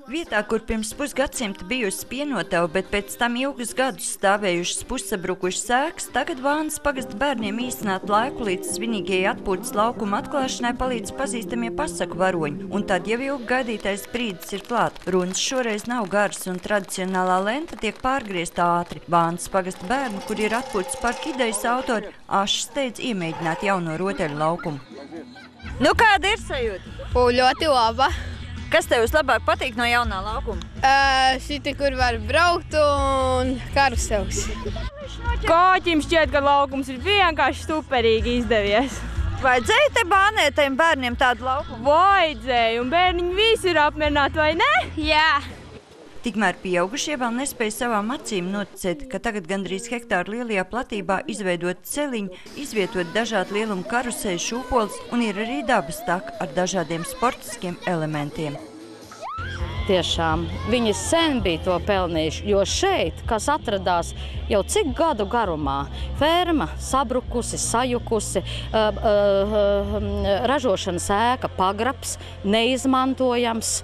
Vietā, kur pirms pusgadsimta bijusi pienotava, bet pēc tam ilgus gadus stāvējušas pussabrukušas ēkas, tagad Vānas pagasta bērniem īstenāt laiku līdz svinīgajai atpūtas laukuma atklāšanai palīdz pazīstamie pasaku varoņi, un tad jau ilgi gaidītais brīdis ir klāt. Runas šoreiz nav garas, un tradicionālā lenta tiek pārgriezta ātri. Vānas pagasta bērni, kur ir atpūtas parka idejas autori, āši steidz iemēģināt jauno rotaļu laukumu. Nu, kāda ir sajūta? Ļoti laba. Kas tev vislabāk patīk no jaunā laukuma? Šiti, kur var braukt un karusels. Kāķim šķiet, ka laukums ir vienkārši superīgi izdevies. Vajadzēja te bānētajiem bērniem tādu laukumu? Vajadzēja, un bērniņi visi ir apmierināti, vai ne? Jā. Tikmēr pieaugušie vēl nespēja savām acīm noticēt, ka tagad gandrīz hektāru lielajā platībā izveidot celiņu, izvietot dažādu lielumu karuseļu, šūpoles un ir arī dabas taka ar dažādiem sportiskiem elementiem. Tiešām, viņi sen bija to pelnījuši, jo šeit, kas atradās jau cik gadu garumā, ferma sabrukusi, sajukusi, ražošanas ēka pagrabs, neizmantojams,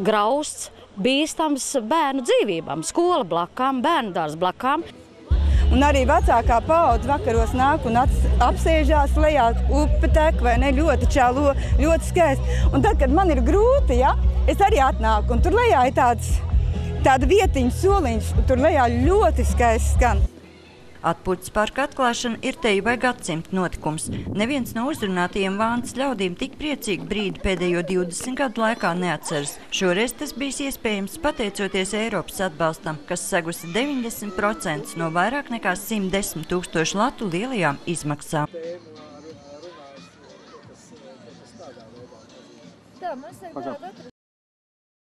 grausts, bīstams bērnu dzīvībām, skola blakām, bērnu dārs blakām. Un arī vecākā paudze vakaros nāk un apsēžās lejā, upe tek, vai ne, ļoti čalo, ļoti skaisti. Un tad, kad man ir grūti, ja, es arī atnāku, un tur lejā ir tāda vietiņa, soliņš, un tur lejā ļoti skaisti skan. Atpūtas parka atklāšana ir te vai gadsimta notikums. Neviens no uzrunātajiem Vānas ļaudīm tik priecīgu brīdi pēdējo 20 gadu laikā neatceras. Šoreiz tas bijis iespējams pateicoties Eiropas atbalstam, kas segusi 90% no vairāk nekā 110 000 latu lielajām izmaksām. Tā, mēs tagad